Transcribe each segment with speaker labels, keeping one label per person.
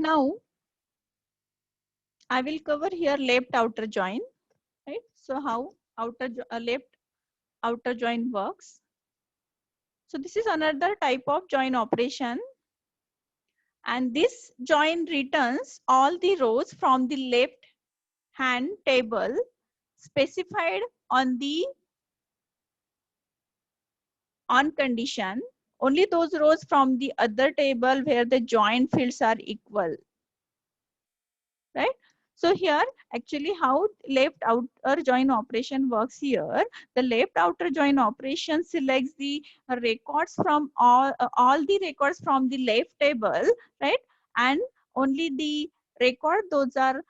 Speaker 1: Now I will cover here left outer join, right? So how left outer join works. So this is another type of join operation, and this join returns all the rows from the left hand table specified on the on condition only those rows from the other table where the join fields are equal, right? So here actually how left outer join operation works here. The left outer join operation selects the records from all the records from the left table, right? And only the record those are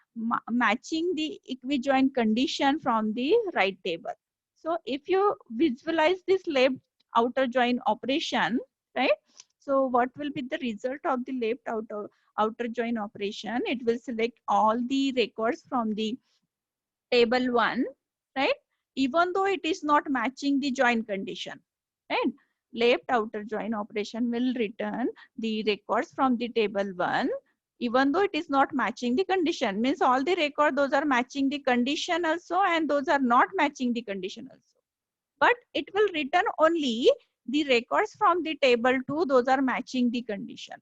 Speaker 1: matching the equijoin condition from the right table. So if you visualize this left outer join operation, right? So what will be the result of the left outer join operation? It will select all the records from the table 1, right? Even though it is not matching the join condition, right? Left outer join operation will return the records from the table 1 even though it is not matching the condition. Means all the record those are matching the condition also, and those are not matching the condition also. But it will return only the records from the table 2 those are matching the condition,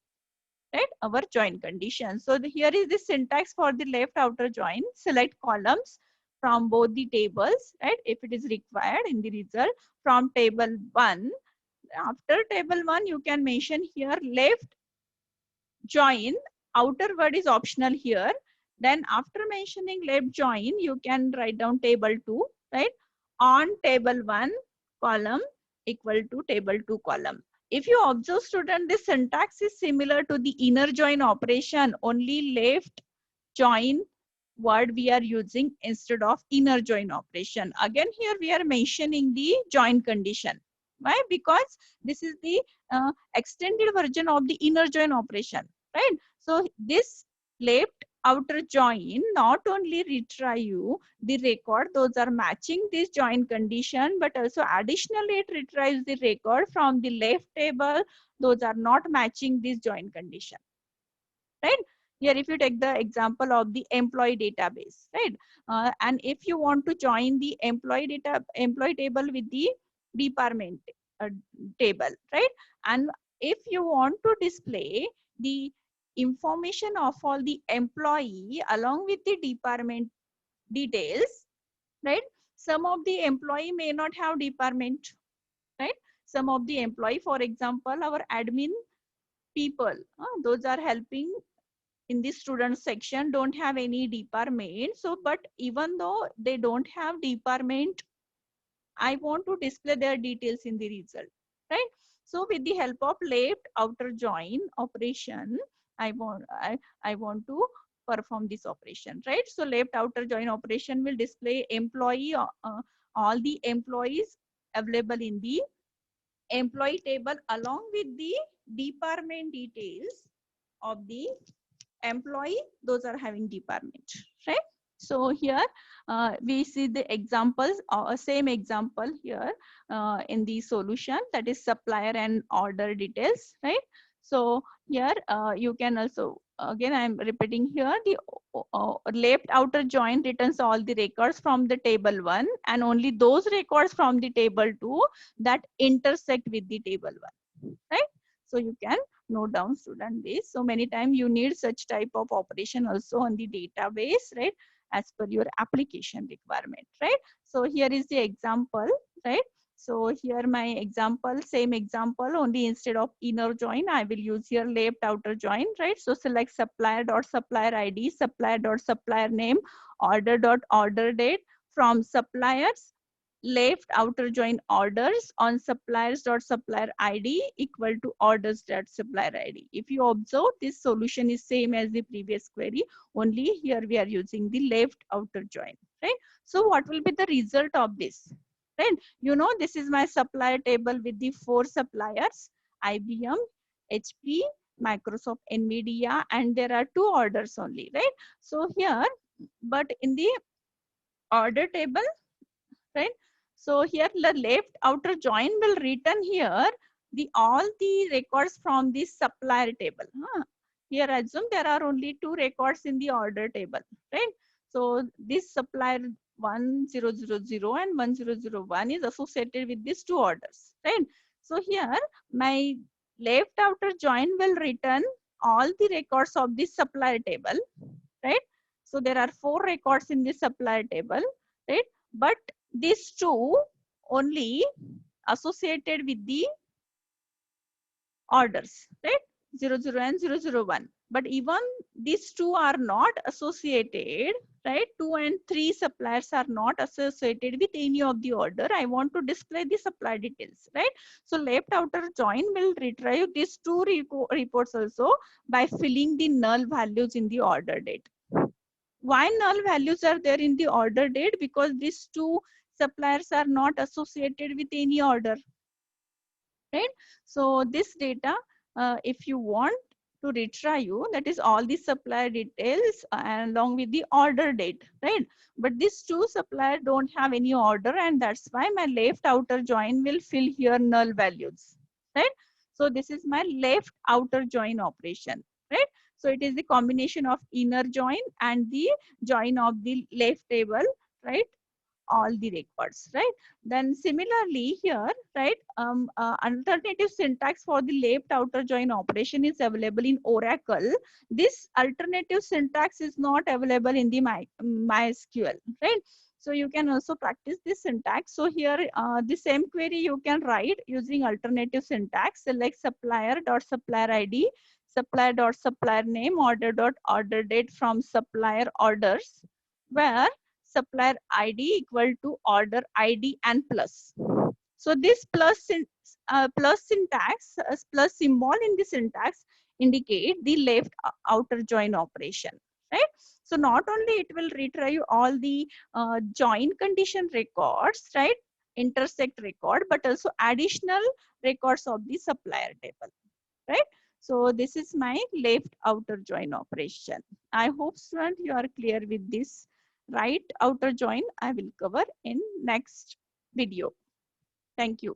Speaker 1: right? Our join condition. So here is the syntax for the left outer join. Select columns from both the tables, right? If it is required in the result from table 1. After table 1, you can mention here left join. Outer word is optional here. Then after mentioning left join, you can write down table 2, right? On table 1 column equal to table 2 column. If you observe, student, this syntax is similar to the inner join operation, only left join word we are using instead of inner join operation. Again, here we are mentioning the join condition. Why? Because this is the extended version of the inner join operation, right? So this left outer join not only retrieve the record those are matching this join condition, but also additionally it retrieves the record from the left table those are not matching this join condition, right? Here if you take the example of the employee database, right? And if you want to join the employee table with the department uh, table, right? And if you want to display the information of all the employee along with the department details, right? Some of the employee may not have department, right? Some of the employee, for example, our admin people, those are helping in the student section, don't have any department. So, but even though they don't have department, I want to display their details in the result, right? So with the help of left outer join operation, I want to perform this operation, right? So left outer join operation will display employee, all the employees available in the employee table along with the department details of the employee those are having department, right? So here we see the examples, same example here in the solution, that is supplier and order details, right? So here you can also, again I am repeating here, the left outer join returns all the records from the table 1 and only those records from the table 2 that intersect with the table 1, right? So you can note down, student, this. So many times you need such type of operation also on the database, right? As per your application requirement, right? So here is the example, right? So here my example, same example, only instead of inner join, I will use here left outer join, right? So select supplier dot supplier ID, supplier dot supplier name, order dot order date from suppliers left outer join orders on suppliers dot supplier ID equal to orders dot supplier ID. If you observe, this solution is same as the previous query, only here we are using the left outer join, right? So what will be the result of this, right? You know, this is my supplier table with the 4 suppliers, IBM, HP, Microsoft, NVIDIA, and there are 2 orders only, right? So here, but in the order table, right? So here the left outer join will return here the all the records from the supplier table. here assume there are only two records in the order table, right? So this supplier 1000 and 1001 is associated with these two orders, right? So here my left outer join will return all the records of this supplier table, right? So there are four records in the supplier table, right? But these two only associated with the orders, right? 00 and 001. But even these two are not associated, right? 2 and 3 suppliers are not associated with any of the order. I want to display the supply details, right? So left outer join will retrieve these two reports also by filling the null values in the order date. Why null values are there in the order date? Because these two suppliers are not associated with any order, right? So this data, if you want to retrieve, that is all the supplier details along with the order date, right? But these two suppliers don't have any order, and that's why my left outer join will fill here null values, right? So this is my left outer join operation, right? So it is the combination of inner join and the join of the left table, right? All the records, right? Then similarly here, right, alternative syntax for the left outer join operation is available in Oracle. This alternative syntax is not available in the MySQL, right? So you can also practice this syntax. So here, the same query you can write using alternative syntax, select supplier dot supplier ID, supplier dot supplier name, order dot order date from supplier orders, where supplier ID equal to order ID and plus. So this plus syntax, plus symbol in the syntax indicate the left outer join operation, right? So not only it will retrieve all the join condition records, right? Intersect record, but also additional records of the supplier table, right? So this is my left outer join operation. I hope student you are clear with this. Right outer join I will cover in next video. Thank you.